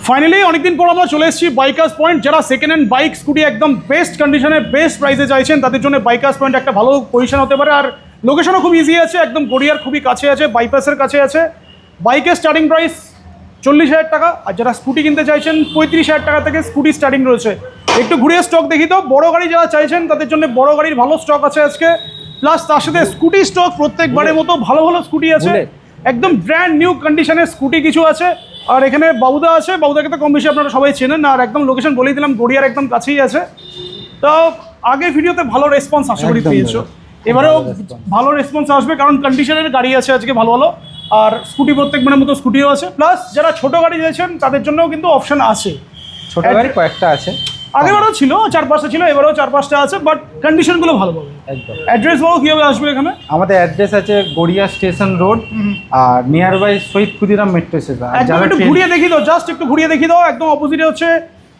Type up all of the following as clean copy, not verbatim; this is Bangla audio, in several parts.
ফাইনালি অনেকদিন পর আমরা চলে এসেছি বাইকার্স পয়েন্ট। যারা সেকেন্ড হ্যান্ড বাইক স্কুটি একদম বেস্ট কন্ডিশনে বেস্ট প্রাইসে চাইছেন তাদের জন্য বাইকার্স পয়েন্ট একটা ভালো পজিশন হতে পারে। আর লোকেশনও খুব ইজি আছে, একদম গড়িয়ার খুবই কাছে আছে, বাইপাসের কাছে আছে। বাইকের স্টার্টিং প্রাইস 40,000 টাকা, আর যারা স্কুটি কিনতে চাইছেন 35,000 টাকা থেকে স্কুটি স্টার্টিং রয়েছে। একটু ঘুরিয়ে স্টক দেখি তো। বড় গাড়ি যারা চাইছেন তাদের জন্য বড় গাড়ির ভালো স্টক আছে আজকে, প্লাস তার সাথে স্কুটি স্টক প্রত্যেকবারের মতো ভালো ভালো স্কুটি আছে, একদম ব্র্যান্ড নিউ কন্ডিশনের স্কুটি কিছু আছে। আর এখানে বাবুদা আছে, বাবুদাকে তো কম বেশি আপনারা সবাই চেনেন। আর একদম লোকেশন বলেই দিলাম, গড়িয়ার একদম কাছেই আছে। তো আগের ভিডিওতে ভালো রেসপন্স আশা করি পেয়েছো, এবারেও ভালো রেসপন্স আসবে, কারণ কন্ডিশনের গাড়ি আছে আজকে ভালো ভালো। আর স্কুটি প্রত্যেকবারের মতো স্কুটিও আছে, প্লাস যারা ছোটো গাড়ি চাইছেন তাদের জন্যও কিন্তু অপশন আছে। ছোটো গাড়ি কয়েকটা আছে, আগেবারও ছিল 4-5টা ছিল, এবারেও 4-5টা আছে, বাট কন্ডিশনগুলো ভালো পাবে। একদম। অ্যাড্রেস বলো কীভাবে আসবে এখানে? আমাদের অ্যাড্রেস আছে গড়িয়া স্টেশন রোড, আর near by Shahid Khudiram metro station. একটু ঘুরিয়ে দেখিয়ে দাও, জাস্ট একটু ঘুরিয়ে দেখিয়ে দাও। একদম অপোজিটে হচ্ছে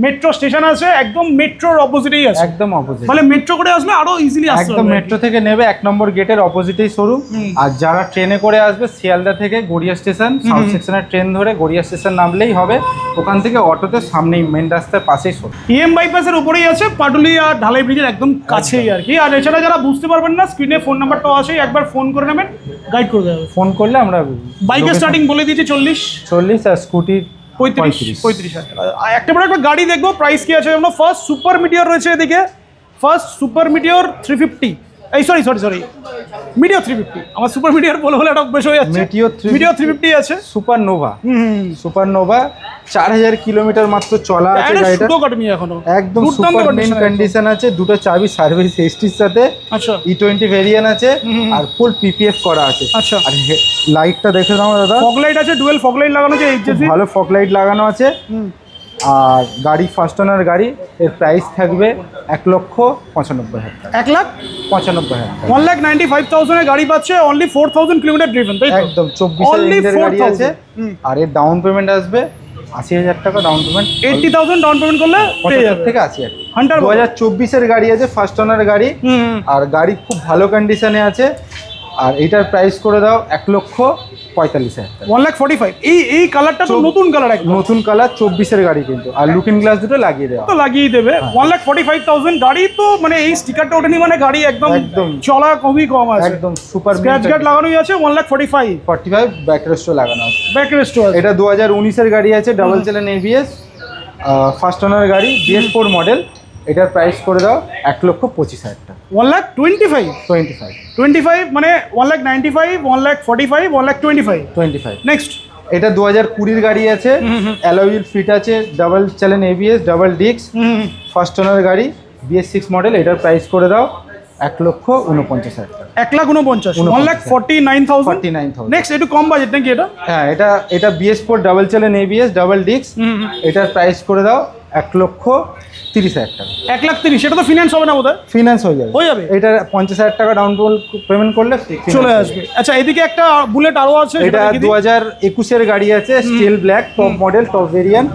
মেট্রো স্টেশন আছে, একদম মেট্রোর অপোজিটেই আছে, একদম অপোজিট। মানে মেট্রো করে আসলে আরো ইজিলি আসবে। একদম মেট্রো থেকে নেবে 1 নম্বর গেটের অপোজিটেই শোরুম। আর যারা ট্রেনে করে আসবে শিয়ালদা থেকে গড়িয়া স্টেশন সাউথ সেকশনের ট্রেন ধরে গড়িয়া স্টেশন নামলেই হবে, ওখান থেকে অটোতে সামনেই মেন রাস্তার পাশেই শোরুম। ইএম বাইপাসের উপরেই আছে, পাটুলি আর ঢালাই ব্রিজের একদম কাছেই আর কি। আর এছাড়া যারা বুঝতে পারবেন না, স্ক্রিনে ফোন নাম্বারটাও আছে, একবার ফোন করে নেবেন, গাইড করে দেবে। ফোন করলে আমরা বাইকের স্টার্টিং বলে দিয়েছি 40 আর স্কুটির 35,000 টাকা। একটা বড় একটা গাড়ি দেখবো, প্রাইস কি আছে? যেমন ফার্স্ট সুপার মিটিওর রয়েছে এদিকে, ফার্স্ট সুপার মিটিওর 350, এই সরি মিটিওর 350, আমার সুপার মিটিওর বলে একটা বেশ হয়ে যাচ্ছে। মিটিওর 350 আছে। সুপার নোভা 4000 কিলোমিটার মাত্র চলা আছে গাড়িটা, এখনো একদম সুপার মেন কন্ডিশন আছে। দুটো চাবি সার্ভিস হিস্ট্রির সাথে। আচ্ছা, E20 ভেরিয়েন্ট আছে, আর ফুল PPF করা আছে। আচ্ছা, আর লাইটটা দেখে নাও দাদা, ফগ লাইট আছে, ডুয়েল ফগ লাইট লাগানো আছে, ভালো ফগ লাইট লাগানো আছে। আর গাড়ি ফার্স্ট ওনার গাড়ি, এর প্রাইস থাকবে 1,95,000 টাকা। 1,95,000, 1,95,000 এর গাড়ি পাচ্ছে, অনলি 4,000 কিলোমিটার ড্রিভেন, তাই একদম 24 এর গাড়ি আছে। আর এর ডাউন পেমেন্ট আসবে 80,000 টাকা ডাউন পেমেন্ট। 80,000 ডাউন পেমেন্ট করলে 75 থেকে 80,000। হান্টার 2024 এর গাড়ি আছে, ফার্স্ট ওনার গাড়ি। আর গাড়ি খুব ভালো কন্ডিশনে আছে। আর এটার প্রাইস করে দাও 1,45,000 টাকা। 1,45,000। এই কালারটা তো নতুন কালার, একদম নতুন কালার, 24 এর গাড়ি কিন্তু। আর লুকিং গ্লাস দুটো লাগিয়ে দেওয়া, তো লাগিয়ে দেবে। 1,45,000 গাড়ি তো, মানে এই স্টিকারটা ওঠেনি মানে গাড়ি একদম চলা খুবই কম আছে, একদম সুপার স্ক্র্যাচ গার্ড লাগানোই আছে। 1,45,000 ব্যাক রেস্টও লাগানো আছে, ব্যাক রেস্টও আছে। এটা 2019 এর গাড়ি আছে, double channel ABS, first owner গাড়ি, BS4 মডেল। এটার প্রাইস করে দাও 1,25,000 টাকা। 1,25,000 মানে 1,95,000, 1,45,000, 1,25,000। নেক্সট, এটা 2020 গাড়ি আছে, অ্যালয় হুইল ফিট আছে, double channel ABS, double disc, first owner গাড়ি, BS6 মডেল। এটার প্রাইস করে দাও 1,49,000 টাকা। 1,49,000, 1,49,000। নেক্সট, একটু কম বাজেট নাকি এটা? হ্যাঁ, এটা BS4 double channel ABS, double disc. এটার প্রাইস করে দাও 1,30,000 টাকা। 1,30,000, সেটা তো ফিনান্স হবে না বোধহয়? ফিনান্স হয়ে যাবে। এটা 50,000 টাকা ডাউন পেমেন্ট করলে চলে আসবে। আচ্ছা, এদিকে একটা বুলেট আরো আছে, এটা 2021 এর গাড়ি আছে, steel black, top model, top variant.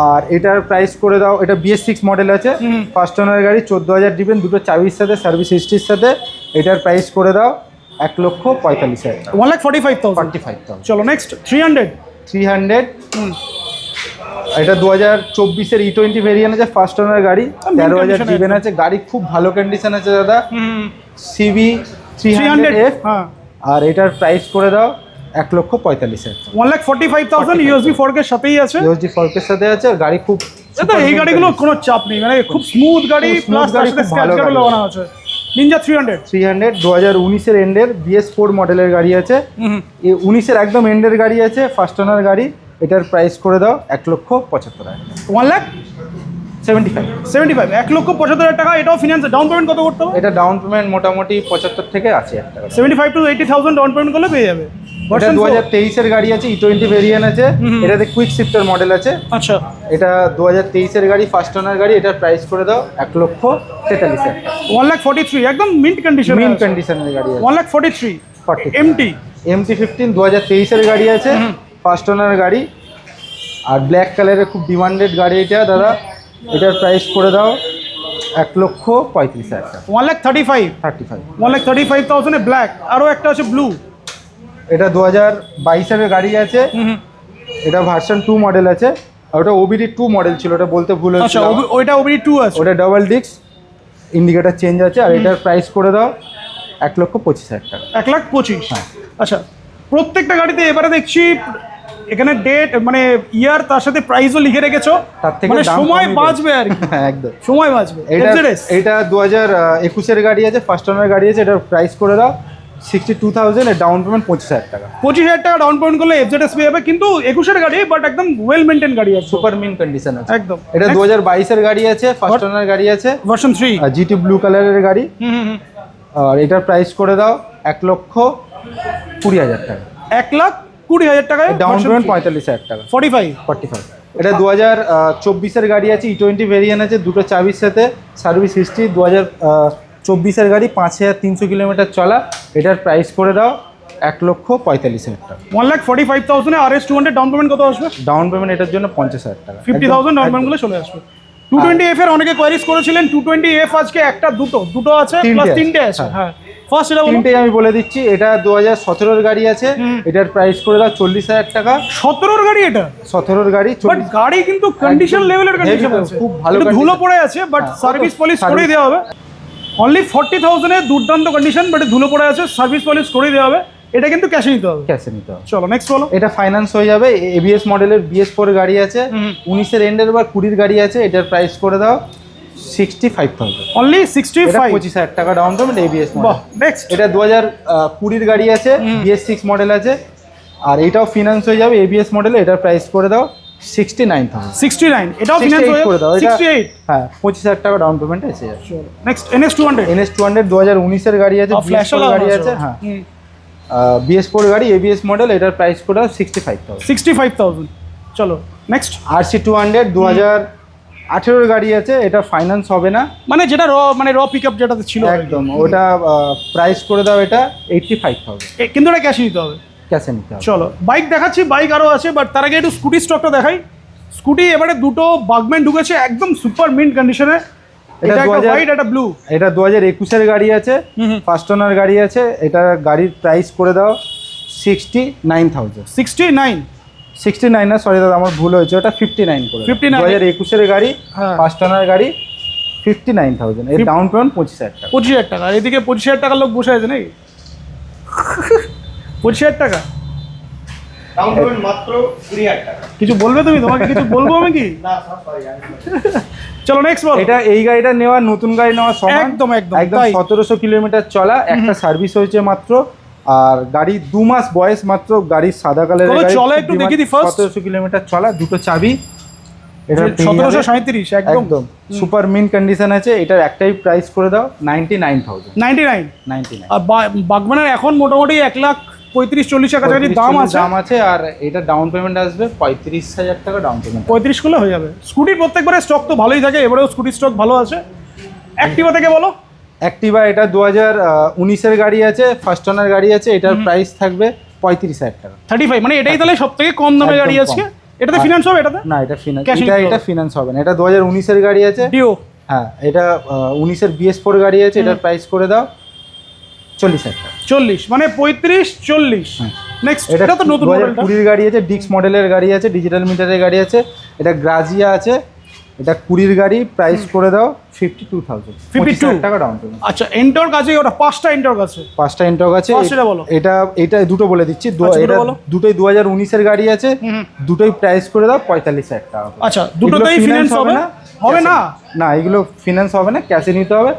আর এটার প্রাইস করে দাও, এটা BS6 মডেল আছে, ফার্স্ট ওনার গাড়ি, 14,000 ডিবেন, দুটো চাবির সাথে, সার্ভিস হিস্ট্রির সাথে। এটার প্রাইস করে দাও 1,45,000 টাকা। 1,45,000। চলো নেক্সট, 300। এটা 2024 এর E20 ভেরিয়েন্ট আছে, ফার্স্ট ওনার গাড়ি, 13,000 ডিবেন আছে। গাড়ি খুব ভালো কন্ডিশন আছে দাদা, CV 300F। আর এটার প্রাইস করে দাও 1,45,000। 1,45,000 USB ফর্কের সাথেই আছে, USB ফর্কের সাথে আছে। গাড়ি খুব, এই গাড়িগুলো কোনো চাপ নেই, মানে খুব স্মুথ গাড়ি, প্লাস তার সাথে স্ক্র্যাচ গার্ড লাগানো আছে। নিনজা 300 2019 এর এন্ডের BS4 মডেলের গাড়ি আছে, 19 এর একদম এন্ডের গাড়ি আছে, ফার্স্ট ওনার গাড়ি। এটার প্রাইস করে দাও 1,75,000। 1,75,000, 1,75,000 টাকা। এটাও ফিনান্স, ডাউন পেমেন্ট কত করতে হবে? এটা ডাউন পেমেন্ট মোটামুটি 75 থেকে 80,000 টাকা। 75,000 to 80,000 ডাউন পেমেন্ট করলে পেয়ে যাবে। এটা 2023 এর গাড়ি আছে, E20 ভেরিয়েন্ট আছে। এটাতে কুইক শিফটার মডেল আছে। আচ্ছা, এটা 2023 এর গাড়ি, ফার্স্ট ওনার গাড়ি। এটার প্রাইস করে দাও 1,43,000 টাকা। 1,43,000, একদম মিন্ট কন্ডিশনের গাড়ি আছে। 1,43,000 MT15 2023 এর গাড়ি আছে, ফার্স্ট ওনার গাড়ি। আর ব্ল্যাক কালারের খুব ডিমান্ডেড গাড়ি এটা দাদা। এটার প্রাইস করে দাও 1,35,000 টাকা। 1,35,000 ব্ল্যাক। আরও একটা আছে ব্লু, এটা 2022 এর গাড়ি আছে, এটা ভার্সন 2 মডেল আছে। আর ওটা ওবিডি 2 মডেল ছিল, ওটা বলতে ভুল আচ্ছা হয়েছিল। ওইটা ওবিডি 2 আছে। ওটা ডাবল ডিস্ক, ইন্ডিকেটার চেঞ্জ আছে। আর এটার প্রাইস করে দাও 1,25,000 টাকা। 1,25,000। হ্যাঁ। আচ্ছা প্রত্যেকটা গাড়িতে এবারে দেখছি এখানে ডেট মানে ইয়ার তার সাথে প্রাইসও লিখে রেখেছো, তার থেকে মানে দাম সময় কমই বাঁচবে আর কি। হ্যাঁ একদম সময় বাঁচবে। এটা FZS এটা 2021 এর গাড়ি আছে, ফার্স্ট ওনার গাড়ি আছে। এটার প্রাইস করে দাও 62,000, এর ডাউন পেমেন্ট 25,000 টাকা। 25,000 টাকা ডাউন পেমেন্ট করলে FZS পেয়ে যাবে, কিন্তু 21 এর গাড়ি বাট একদম ওয়েল মেনটেন গাড়ি আছে, সুপার মিন কন্ডিশন আছে একদম। এটা 2022 এর গাড়ি আছে, ফার্স্ট ওনার গাড়ি আছে, ভার্সন 3। জিটি ব্লু কালারের গাড়ি। আর এটার প্রাইস করে দাও 1,20,000 টাকা। 1,20,000 টাকায় ডাউন পেমেন্ট 45,000 টাকা। 45। এটা 2024 এর গাড়ি আছে, E20 ভেরিয়েন্ট আছে, দুটো চাবির সাথে। সার্ভিস হিস্ট্রি 2024 এর গাড়ি, 5,300 কিলোমিটার চলা। এটার প্রাইস করে দাও 1,45,000 টাকা। 1,45,000 এ RS 200 ডাউন পেমেন্ট কত আসবে? ডাউন পেমেন্ট এটার জন্য 50,000 টাকা। 50,000 ডাউন পেমেন্ট গুলো চলে আসবে। 220F এর অনেকে কোয়ারিজ করেছিলেন, 220F আজকে একটা দুটো আছে প্লাস তিনটে আছে। হ্যাঁ ফার্স্ট এটা বলো। তিনটেই আমি বলে দিচ্ছি। এটা 2017 এর গাড়ি আছে, এটার প্রাইস করে দাও 40,000 টাকা। 17 এর গাড়ি এটা, 17 এর গাড়ি, বাট গাড়ি কিন্তু কন্ডিশন লেভেলের কন্ডিশন heavy, আছে, খুব ভালো একটু ধুলো condition। পড়ে আছে বাট হ্যাঁ, সার্ভিস ওটা পলিশ করে service- দেওয়া হবে। অনলি 40,000 এ দুর্দান্ত কন্ডিশন, বাট ধুলো পড়ে আছে, সার্ভিস পলিশ করে দেওয়া হবে। এটা কিন্তু ক্যাশে নিতে হবে। ক্যাশে নিতে হবে। চলো নেক্সট বলো। এটা ফাইন্যান্স হয়ে যাবে। ABS মডেলের BS4 গাড়ি আছে, 19 এর এন্ডের বা 20 এর গাড়ি আছে। এটার প্রাইস করে দাও 65,000। অনলি এটা 65। 25,000 টাকা ডাউন পেমেন্ট, ABS বাহ মডেল। নেক্সট। এটা 2020 এর গাড়ি আছে, BS6 মডেল আছে। আর এটাও ফিনান্স হয়ে যাবে, ABS মডেলে। এটার প্রাইস করে দাও 69,000। 69 এটাও ফিনান্স 68 হয়ে করে দাও। এটা 68। হ্যাঁ 25,000 টাকা ডাউন পেমেন্ট এসে যাবে। চলো নেক্সট NS 200। NS 200 2019 এর গাড়ি আছে, ফ্ল্যাশ BS4 গাড়ি আছে। হ্যাঁ BS4 গাড়ি, ABS মডেল। এটার প্রাইস করে দাও 65,000। 65,000। চলো নেক্সট। RC 200 2018 এর গাড়ি আছে, এটা ফাইন্যান্স হবে না, মানে যেটা র পিকআপ যেটাতে ছিল একদম। ওটা প্রাইস করে দাও এটা 85,000। কিন্তু এটা ক্যাশে নিতে হবে। ক্যাশে নিতে হবে। চলো বাইক দেখাচ্ছি, বাইক আরও আছে, বাট তার আগে একটু স্কুটি স্টকটা দেখাই। স্কুটি এবারে দুটো বাগম্যান ঢুকেছে একদম সুপার মিন্ট কন্ডিশনে। এটা একটা 2000 হোয়াইট, একটা ব্লু। এটা 2021 এর গাড়ি আছে, ফার্স্ট ওনার গাড়ি আছে। এটা গাড়ির প্রাইস করে দাও 69,000। 69। 69 না, সরি দাদা আমার ভুল হয়েছে, ওটা 59 করে 59 2021 এর গাড়ি, হ্যাঁ। ফার্স্ট ওনার গাড়ি, 59,000। এর ডাউন পেমেন্ট 25,000 টাকা। 25,000 টাকা। আর এদিকে 25,000 টাকার লোক বসে আছে নাকি? 25,000 টাকা ডাউন পেমেন্ট মাত্র 20,000 টাকা। কিছু বলবে তুমি? তোমাকে কিছু বলবো আমি কি? না সরি চলো নেক্সট বলো। এটা এই গাড়িটা নেওয়া, নতুন গাড়ি নেওয়া সমান। একদম, একদম, একদম তাই। 1700 কিলোমিটার চলা, একটা সার্ভিস হয়েছে মাত্র। আর গাড়ি 2 মাস বয়স মাত্র। গাড়ির সাদা কালারের চলো, গাড়ি, চলো একটু দেখি দি first। 1700 কিলোমিটার চলা, দুটো চাবি। এটা 1737 একদম একদম সুপার মিন কন্ডিশন আছে। এটার একটাই প্রাইস করে দাও 99,000। 99। আর বাগমানের এখন মোটামুটি 1,35,40,000 কাছাকাছি দাম আছে। দাম আছে। আর এটা ডাউন পেমেন্ট আসবে 35,000 টাকা ডাউন পেমেন্ট। 35 করলে হয়ে যাবে। স্কুটির প্রত্যেকবারে স্টক তো ভালোই থাকে, এবারেও স্কুটির স্টক ভালো আছে। অ্যাক্টিভা থেকে বলো। অ্যাক্টিভা এটা 2019 এর গাড়ি আছে, ফার্স্ট ওনার গাড়ি আছে। এটার প্রাইস থাকবে 35,000 টাকা। 35 মানে এটাই তাহলে সব থেকে কম দামে একদম গাড়ি কম। আছে। এটাতে ফিনান্স হবে? এটাতে না, এটা ফিনান্স, Cash নিতে এটা হবে। ফিনান্স হবে না। এটা 2019 এর গাড়ি আছে। ডিও। হ্যাঁ এটা 19 এর BS4 গাড়ি আছে। এটার প্রাইস করে দাও 40,000 টাকা। 40 মানে 35-40। নেক্সট এটা তো নতুন মডেলটা। 2020 গাড়ি আছে, ডিক্স মডেলের গাড়ি আছে, ডিজিটাল মিটারের গাড়ি আছে। এটা গ্রাজিয়া আছে। এটা 20 গাড়ি, প্রাইস করে দাও 52,000। 52 টাকা ডাউন পেমেন্ট। আচ্ছা এন্টর্ক আছে, ওটা 5টা এন্টর্ক আছে। 5টা ইন্টক আছে। First এটা বলো। এটা দুটো বলে দিচ্ছি। আচ্ছা, দুটো এটা বলো। দুটোই 2019 এর গাড়ি আছে। দুটোই প্রাইস করে দাও 45,000 টাকা। আচ্ছা দুটোতেই এগুলো ফিনান্স হবে হবে না? না, এগুলো ফিনান্স হবে না, ক্যাশে নিতে হবে।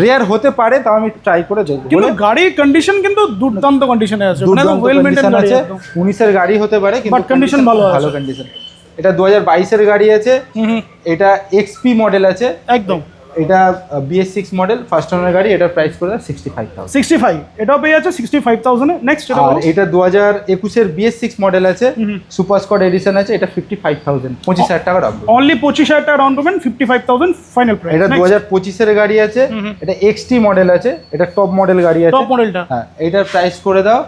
রেয়ার হতে পারে, তাও আমি ট্রাই করে দেখবো। কিন্তু গাড়ির কন্ডিশন কিন্তু দুর্দান্ত কন্ডিশনে আছে, মানে দুর্দান্ত ওয়েল মেইনটেইন কন্ডিশন গাড়ি আছে। একদম। 19 এর গাড়ি হতে পারে, কিন্তু But condition ভালো আছে। ভালো কন্ডিশন। এটা 2022 এর গাড়ি আছে। এটা XP মডেল আছে। একদম এটা BS6 মডেল, ফার্স্ট ওনার গাড়ি। এটার প্রাইস করে দাও 65,000। 65 এটাও পেয়ে যাচ্ছে 65,000 এ। নেক্সট এটা আর বলো। এটা 2021 এর BS6 মডেল আছে, সুপার স্কোয়াড এডিশন আছে। এটা 55,000, 25,000 টাকা ডাউন। অনলি 25,000 টাকা ডাউন পেমেন্ট, 55,000 ফাইনাল প্রাইস। এটা 2025 এর গাড়ি আছে। এটা XT মডেল আছে। এটা টপ মডেল গাড়ি আছে। টপ মডেলটা হ্যাঁ এটার প্রাইস করে দাও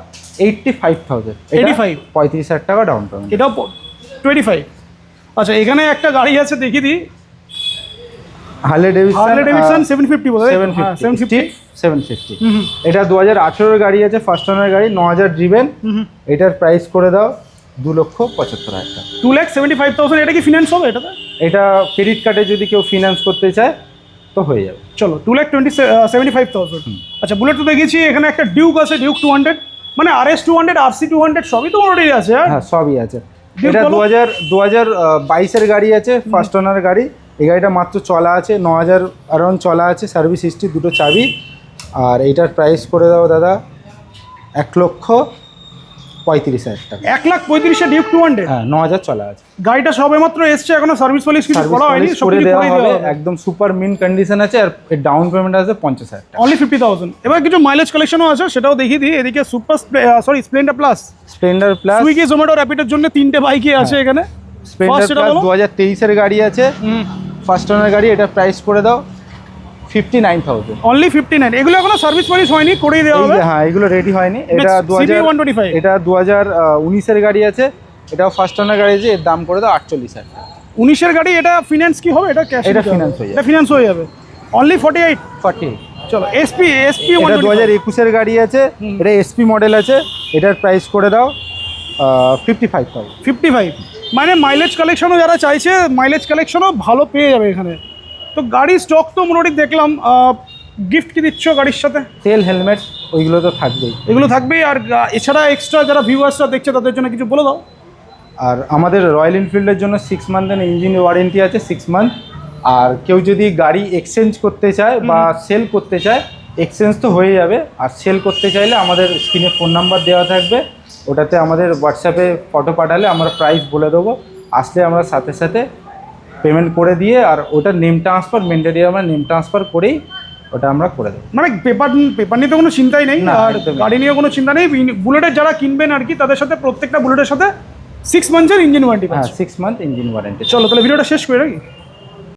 85,000। 85 35,000 টাকা ডাউন পেমেন্ট। এটাও 25। আচ্ছা এখানে একটা গাড়ি আছে দেখি দি, হার্লে ডেভিডসন 750 বলে। 750 750। এটা 2018 এর গাড়ি আছে, ফার্স্ট ওনার গাড়ি, 9,000 ড্রিভেন। এটার প্রাইস করে দাও 2,75,000 টাকা। 2,75,000, এটা কি ফিনান্স হবে এটাতে? এটা ক্রেডিট কার্ডে যদি কেউ ফিনান্স করতে চায় তো হয়ে যাবে। চলো 2,75,000। আচ্ছা, বুলেট তো দেখেছি, এখানে একটা ডিউক আছে, ডিউক 200, মানে RS 200, RC 200 সবই তো মোটামুটি আছে। হ্যাঁ সবই আছে। Duke এটা বলো। 2022-এর গাড়ি আছে, ফার্স্ট ওনার গাড়ি। এই গাড়িটা মাত্র চলা আছে 9,000 অ্যারাউন্ড চলা আছে, সার্ভিস হিস্ট্রি, দুটো চাবি। আর এইটার প্রাইস করে দাও দাদা 1,35,000 টাকা। 1,35,000 ডিউক 200। হ্যাঁ 9,000 চলা আছে। গাড়িটা সবে মাত্র এসছে, এখনো সার্ভিস পলিশ কিছু সার্ভিস করা হয়নি, পলিশ সব করে কিছু দেওয়া করেই হবে, দেওয়া হবে। একদম সুপার মিন কন্ডিশন আছে। আর ডাউন পেমেন্ট আছে 50,000 টাকা। অনলি 50,000। এবার কিছু মাইলেজ কালেকশনও আছে, সেটাও দেখিয়ে দিই। এদিকে Splendor plus, Splendor plus, Swiggy Zomato র্যাপিডের জন্য 3টে বাইকই আছে এখানে। স্প্লেন্ডার First এটা প্লাস বলো। 2023-এর গাড়ি আছে, ফার্স্ট ওনার গাড়ি। এটা প্রাইস করে দাও 59,000। অনলি 59। এগুলো এখনো সার্ভিস পলিশ হয়নি, করেই দেওয়া হবে। হ্যাঁ এগুলো রেডি হয়নি। এটা CB 125। এটা 2019-এর গাড়ি আছে, এটাও ফার্স্ট ওনার গাড়ি আছে। এর দাম করে দাও 48,000 টাকা। 19-এর গাড়ি, এটা ফিনান্স কি হবে? এটা ক্যাশ? এটা finance হয়ে যাবে। এটা ফিনান্স হয়ে যাবে। অনলি 48। 48। চলো এসপি এটা 2021-এর গাড়ি আছে, এটা এসপি মডেল আছে। এটার প্রাইস করে দাও 55,000। 55। মানে মাইলেজ কালেকশনও যারা চাইছে, মাইলেজ কালেকশনও ভালো পেয়ে যাবে এখানে। তো গাড়ির স্টক তো মোটামুটি দেখলাম। গিফট কি দিচ্ছ গাড়ির সাথে? তেল, হেলমেট, ওইগুলো তো থাকবেই। এগুলো থাকবেই। আর এছাড়া এক্সট্রা যারা ভিউয়ার্সরা দেখছে তাদের জন্য কিছু বলে দাও। আর আমাদের রয়্যাল এনফিল্ডের জন্য 6 মান্থের ইঞ্জিন ওয়ারেন্টি আছে, 6 মান্থ। আর কেউ যদি গাড়ি এক্সচেঞ্জ করতে চায় বা সেল করতে চায়, এক্সচেঞ্জ তো হয়ে যাবে। আর সেল করতে চাইলে আমাদের স্ক্রিনে ফোন নাম্বার দেওয়া থাকবে, ওটাতে আমাদের হোয়াটসঅ্যাপে ফটো পাঠালে আমরা প্রাইস বলে দেবো। আসলে আমরা সাথে সাথে পেমেন্ট করে দিয়ে, আর ওটা নেম ট্রান্সফার মেন্টালি আমরা নেম ট্রান্সফার করেই ওটা আমরা করে দেবো। মানে পেপার নিয়ে তো কোনো চিন্তাই নেই, না, আর একদমই। গাড়ি নিয়ে কোনো চিন্তা নেই। বুলেটের যারা কিনবেন আর কি, তাদের সাথে প্রত্যেকটা বুলেটের সাথে 6 মান্থের ইঞ্জিন ওয়ারেন্টি হ্যাঁ পাচ্ছে। 6 মান্থ ইঞ্জিন ওয়ারেন্টি। চলো তাহলে ভিডিওটা শেষ করে রাখি।